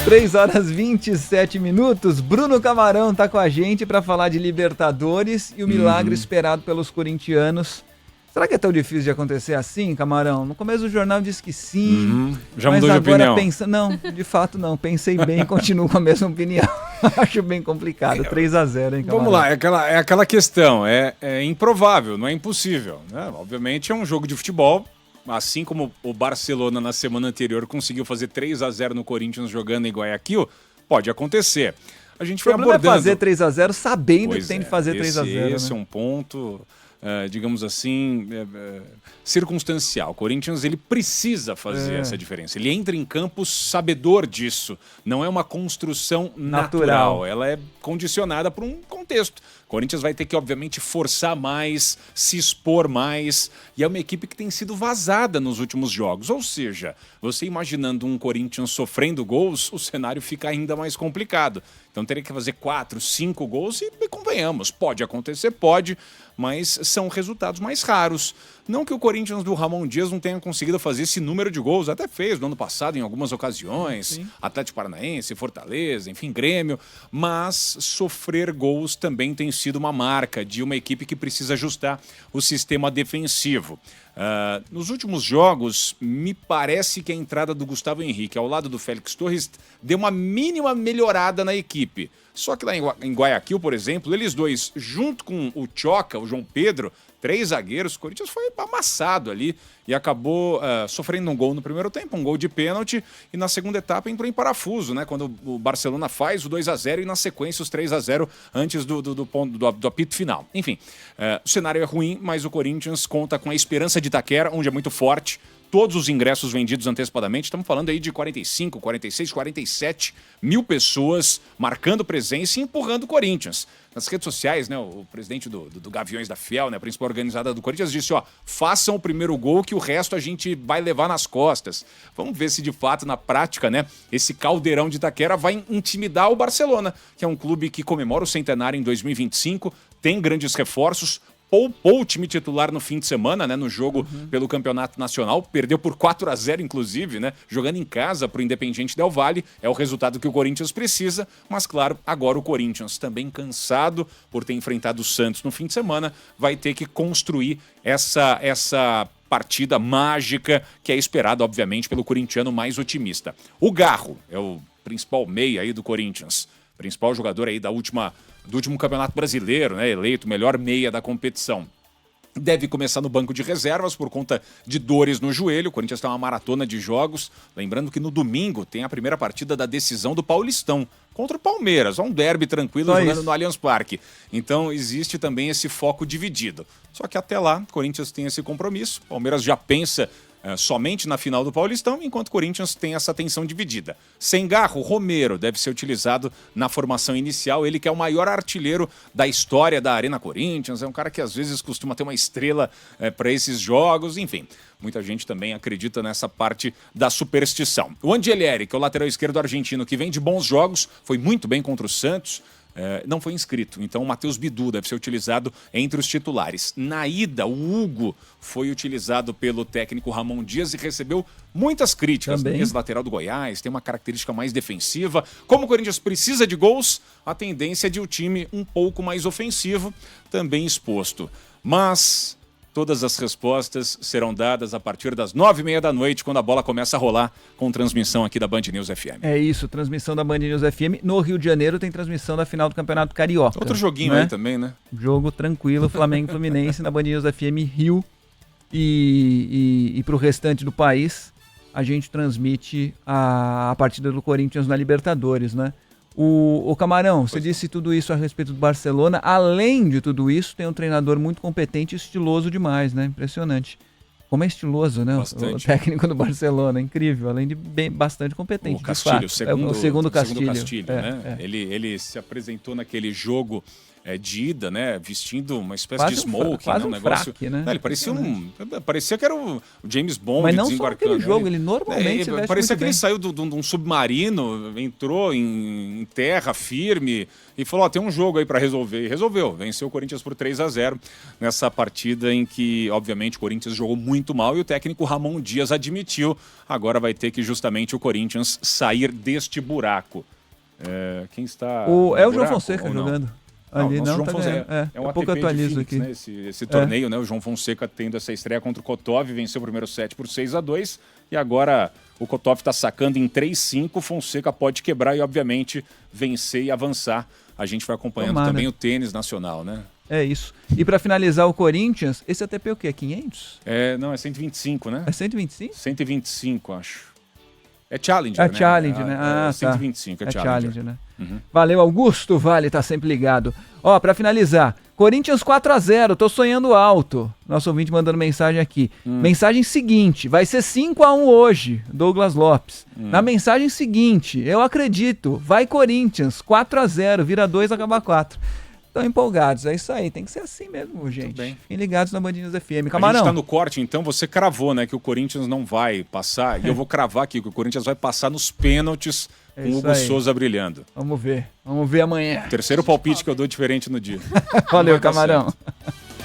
3 horas 27 minutos. Bruno Camarão tá com a gente para falar de Libertadores e o milagre esperado pelos corintianos. Será que é tão difícil de acontecer assim, Camarão? No começo do jornal disse que sim. Já mas mudou de agora opinião? Não, de fato não. Pensei bem e continuo com a mesma opinião. Acho bem complicado. 3-0, hein, Camarão? Vamos lá, é aquela questão. É improvável, não é impossível, né? Obviamente é um jogo de futebol. Assim como o Barcelona na semana anterior conseguiu fazer 3-0 no Corinthians jogando em Guayaquil, pode acontecer. A gente foi abordando... O problema é fazer 3-0 sabendo que tem de fazer 3-0. Esse é um ponto, digamos assim, circunstancial. O Corinthians ele precisa fazer essa diferença. Ele entra em campo sabedor disso. Não é uma construção natural. Ela é condicionada por um contexto. O Corinthians vai ter que, obviamente, forçar mais, se expor mais. E é uma equipe que tem sido vazada nos últimos jogos. Ou seja, você imaginando um Corinthians sofrendo gols, o cenário fica ainda mais complicado. Então teria que fazer 4, 5 gols e convenhamos. Pode acontecer, pode, mas são resultados mais raros. Não que o Corinthians do Ramon Dias não tenha conseguido fazer esse número de gols. Até fez no ano passado em algumas ocasiões. Sim. Atlético Paranaense, Fortaleza, enfim, Grêmio. Mas sofrer gols também tem sido uma marca de uma equipe que precisa ajustar o sistema defensivo. Nos últimos jogos, me parece que a entrada do Gustavo Henrique ao lado do Félix Torres deu uma mínima melhorada na equipe. Só que lá em Guayaquil, por exemplo, eles dois, junto com o Choca, o João Pedro, 3 zagueiros, o Corinthians foi amassado ali e acabou sofrendo um gol no primeiro tempo, um gol de pênalti, e na segunda etapa entrou em parafuso, né? Quando o Barcelona faz o 2-0 e na sequência os 3-0 antes do apito final. Enfim, o cenário é ruim, mas o Corinthians conta com a Esperança de Itaquera, onde é muito forte. Todos os ingressos vendidos antecipadamente, estamos falando aí de 45, 46, 47 mil pessoas marcando presença e empurrando o Corinthians. Nas redes sociais, né, o presidente do Gaviões da Fiel, né, a principal organizada do Corinthians, disse, façam o primeiro gol que o resto a gente vai levar nas costas. Vamos ver se de fato, na prática, né, esse caldeirão de Itaquera vai intimidar o Barcelona, que é um clube que comemora o centenário em 2025, tem grandes reforços, poupou o time titular no fim de semana, né, no jogo pelo Campeonato Nacional, perdeu por 4-0, inclusive, né, jogando em casa para o Independiente Del Valle, é o resultado que o Corinthians precisa, mas claro, agora o Corinthians, também cansado por ter enfrentado o Santos no fim de semana, vai ter que construir essa partida mágica que é esperada, obviamente, pelo corintiano mais otimista. O Garro é o principal meia aí do Corinthians, principal jogador aí do último Campeonato Brasileiro, né, eleito o melhor meia da competição. Deve começar no banco de reservas por conta de dores no joelho. O Corinthians tem uma maratona de jogos. Lembrando que no domingo tem a primeira partida da decisão do Paulistão contra o Palmeiras. Um derby tranquilo jogando no Allianz Parque. Então existe também esse foco dividido. Só que até lá, o Corinthians tem esse compromisso. O Palmeiras já pensa somente na final do Paulistão, enquanto o Corinthians tem essa tensão dividida. Sem Garro, Romero deve ser utilizado na formação inicial, ele que é o maior artilheiro da história da Arena Corinthians, é um cara que às vezes costuma ter uma estrela para esses jogos, enfim. Muita gente também acredita nessa parte da superstição. O Angelleri, que é o lateral esquerdo argentino, que vem de bons jogos, foi muito bem contra o Santos, não foi inscrito, então o Matheus Bidu deve ser utilizado entre os titulares. Na ida, o Hugo foi utilizado pelo técnico Ramon Dias e recebeu muitas críticas. Ex-lateral do Goiás, tem uma característica mais defensiva. Como o Corinthians precisa de gols, a tendência é de o time um pouco mais ofensivo, também exposto. Mas todas as respostas serão dadas a partir das 9h30 da noite, quando a bola começa a rolar, com transmissão aqui da Band News FM. É isso, transmissão da Band News FM. No Rio de Janeiro tem transmissão da final do Campeonato Carioca. Outro joguinho, né? Aí também, né? Jogo tranquilo, Flamengo e Fluminense na Band News FM Rio. E para o restante do país, a gente transmite a partida do Corinthians na Libertadores, né? O Camarão, você disse tudo isso a respeito do Barcelona. Além de tudo isso, tem um treinador muito competente e estiloso demais, né? Impressionante. Como é estiloso, né? O técnico do Barcelona, incrível. Além de bastante competente, o Castilho, de fato. O segundo Castilho. Né? Ele se apresentou naquele jogo de ida, né? Vestindo uma espécie Quase de smoking, quase né? um negócio. fraque, né? Ele parecia parecia que era o James Bond. Mas não só desembarcando. aquele jogo, ele normalmente se veste parecia muito que bem. ele saiu de um submarino, entrou em terra firme e falou: ó, tem um jogo aí para resolver. E resolveu. Venceu o Corinthians por 3-0 nessa partida em que, obviamente, o Corinthians jogou muito mal e o técnico Ramon Dias admitiu. Agora vai ter que justamente o Corinthians sair deste buraco. Quem está. É o João buraco, Fonseca ou não? jogando. Não, Ali nosso não, João tá Fonseca ganhando. é um pouco ATP de atualizo Phoenix, aqui. né? Esse torneio, né? O João Fonseca tendo essa estreia contra o Kotov, venceu o primeiro set por 6-2 e agora o Kotov está sacando em 3-5, Fonseca pode quebrar e obviamente vencer e avançar. A gente vai acompanhando também o tênis nacional, né? É isso. E para finalizar o Corinthians, esse ATP é o quê? 500? Não, é 125, né? É 125? 125, acho. É Challenger, né? Challenger, né? 125, tá. é Challenger. Né? Valeu, Augusto Vale, tá sempre ligado. Ó, pra finalizar, Corinthians 4-0, tô sonhando alto. Nosso ouvinte mandando mensagem aqui. Mensagem seguinte, vai ser 5-1 hoje, Douglas Lopes. Na mensagem seguinte, eu acredito, vai Corinthians, 4-0, vira 2, acaba 4. Estão empolgados, é isso aí, tem que ser assim mesmo, gente. Fiquem ligados na Band News FM. Camarão. A gente tá no corte, então você cravou, né, que o Corinthians não vai passar, e eu vou cravar aqui que o Corinthians vai passar nos pênaltis com o Hugo Souza brilhando. Vamos ver amanhã. Terceiro palpite que eu dou diferente no dia. Valeu, Camarão.